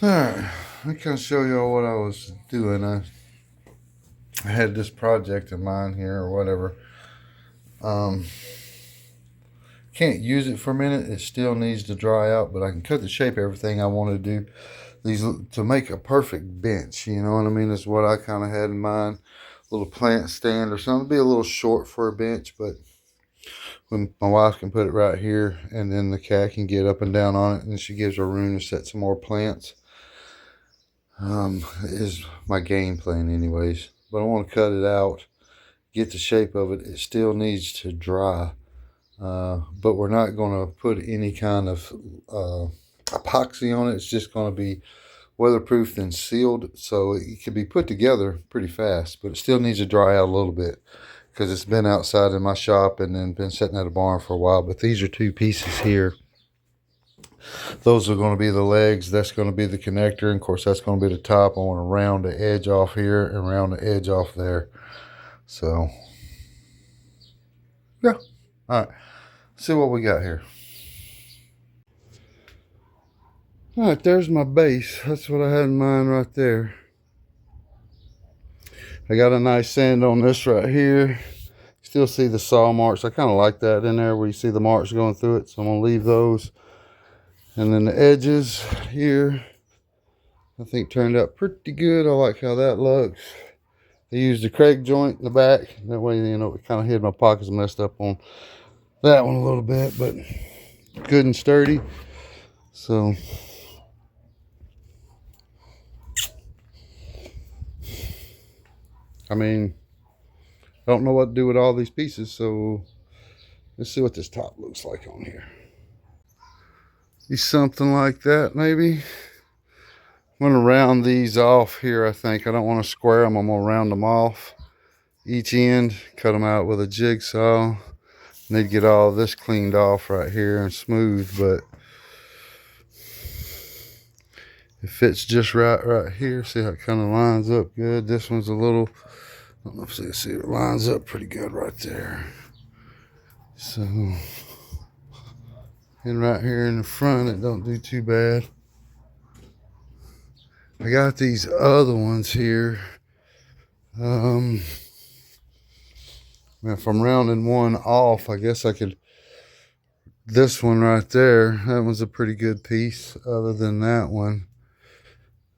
Alright, I can show y'all what I was doing. I had this project in mind here or whatever. Um, can't use it for a minute. It still needs to dry out, but I can cut the shape of everything I want to do. These to make a perfect bench, you know what I mean? Is what I kind of had in mind. A little plant stand or something. It'd be a little short for a bench, but when my wife can put it right here, and then the cat can get up and down on it, and she gives her room to set some more plants. Is my game plan, anyways. But I want to cut it out, get the shape of it. It still needs to dry, but we're not going to put any kind of epoxy on it. It's just going to be weatherproofed and sealed, so it can be put together pretty fast. But it still needs to dry out a little bit because it's been outside in my shop and then been sitting at a barn for a while. But these are two pieces here. Those are going to be the legs. That's going to be the connector. And of course, that's going to be the top. I want to round the edge off here and round the edge off there. So, yeah. All right. See what we got here. All right, there's my base. That's what I had in mind right there. I got a nice sand on this right here. Still see the saw marks. I kind of like that in there where you see the marks going through it. So I'm going to leave those. And then the edges here, I think turned out pretty good. I like how that looks. I used the Craig joint in the back. That way, you know, it kind of hid my pockets, messed up on that one a little bit, but good and sturdy. So, I mean, I don't know what to do with all these pieces, so let's see what this top looks like on here. Be something like that, maybe. I'm gonna round these off here, I think. I don't want to square them. I'm gonna round them off each end, cut them out with a jigsaw. Need to get all this cleaned off right here and smooth, but it fits just right here. See how it kind of lines up good. This one's a little, I don't know if you see, it lines up pretty good right there. So, and right here in the front, it don't do too bad. I got these other ones here. If I'm rounding one off, I guess I could, this one right there, that was a pretty good piece other than that one.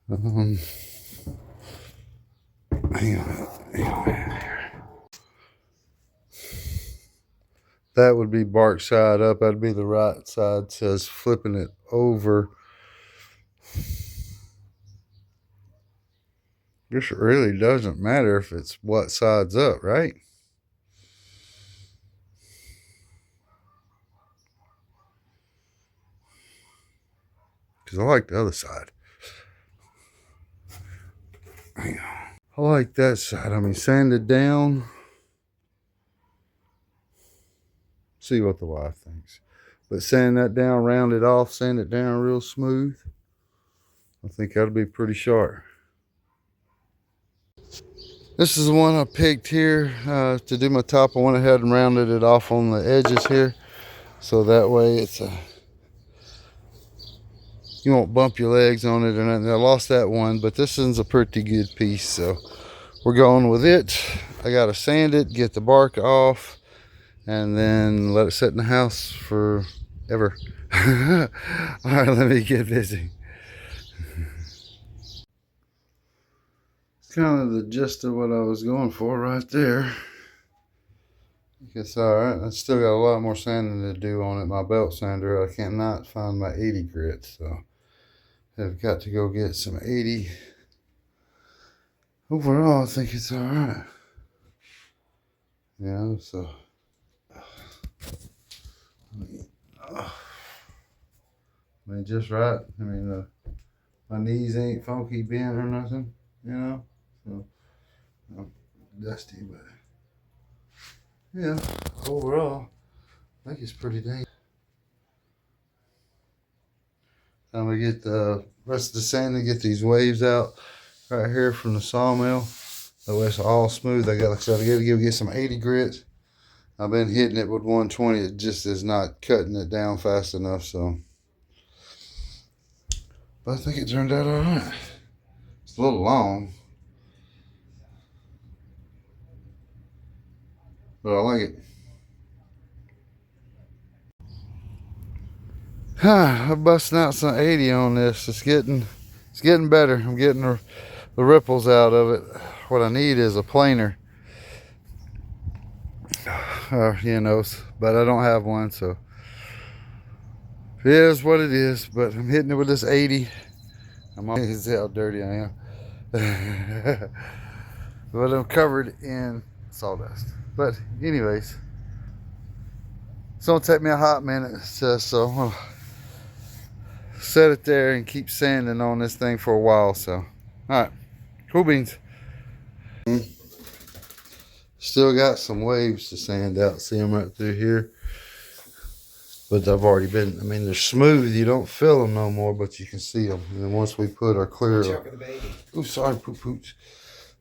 Hang on. That would be bark side up. That'd be the right side. Says flipping it over. Guess it really doesn't matter if it's what side's up, right? Because I like the other side. Hang on. I like that side. I mean, sand it down. See what the wife thinks. But sand that down, round it off, sand it down real smooth. I think that'll be pretty sharp. This is the one I picked here to do my top. I went ahead and rounded it off on the edges here. So that way it's you won't bump your legs on it or nothing. I lost that one, but this one's a pretty good piece. So we're going with it. I got to sand it, get the bark off, and then let it sit in the house forever. All right, let me get busy. Kind of the gist of what I was going for right there. I guess all right. I still got a lot more sanding to do on it. My belt sander, I cannot find my 80 grit, so I've got to go get some 80. Overall, I think it's all right. Yeah, so I mean, just right. I mean, my knees ain't funky bent or nothing, you know. So I'm dusty, but yeah, overall, I think it's pretty dang. I'm gonna get the rest of the sand and get these waves out right here from the sawmill. That way it's all smooth. I got, like I said, I got to get some 80 grits. I've been hitting it with 120. It just is not cutting it down fast enough. So, But I think it turned out all right. It's a little long, but I like it. I'm busting out some 80 on this. It's getting better. I'm getting the ripples out of it. What I need is a planer. You know, but I don't have one, so it is what it is. But I'm hitting it with this 80. I'm amazed how dirty I am. But I'm covered in sawdust. But anyways, it's gonna take me a hot minute, so I'm gonna set it there and keep sanding on this thing for a while. So, all right, cool beans. Still got some waves to sand out. See them right through here. But I've already been, I mean, they're smooth. You don't feel them no more, but you can see them. And then once we put our clear... Oh, sorry, pooch.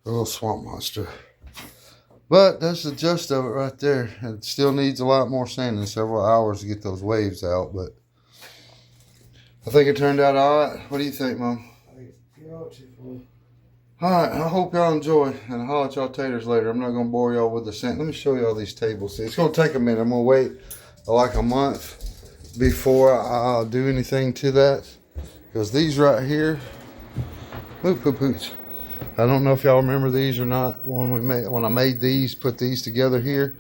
A little swamp monster. But that's the gist of it right there. It still needs a lot more sanding, several hours to get those waves out. But I think it turned out all right. What do you think, Mom? Alright, I hope y'all enjoy, and I'll holler at y'all taters later. I'm not going to bore y'all with the sand. Let me show y'all these tables. See, it's going to take a minute. I'm going to wait like a month before I'll do anything to that. Because these right here, pooch. I don't know if y'all remember these or not. When I made these, put these together here.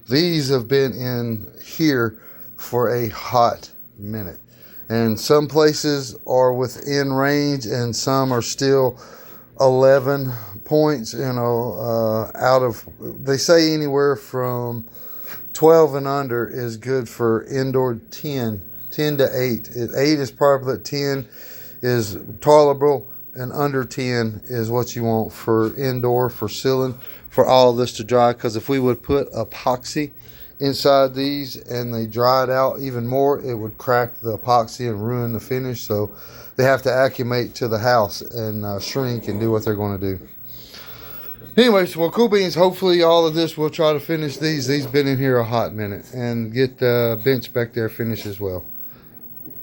These have been in here for a hot minute. And some places are within range and some are still 11 points, you know, out of, they say anywhere from 12 and under is good for indoor 10 to 8. 8 is probably 10 is tolerable, and under 10 is what you want for indoor, for ceiling, for all of this to dry. Because if we would put epoxy inside these and they dried out even more, it would crack the epoxy and ruin the finish. So they have to acclimate to the house and shrink and do what they're going to do. Anyways, well, cool beans. Hopefully all of this, we'll try to finish these. These been in here a hot minute, and get the bench back there finished as well.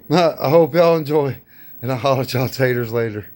I hope y'all enjoy, and I'll holler at y'all taters later.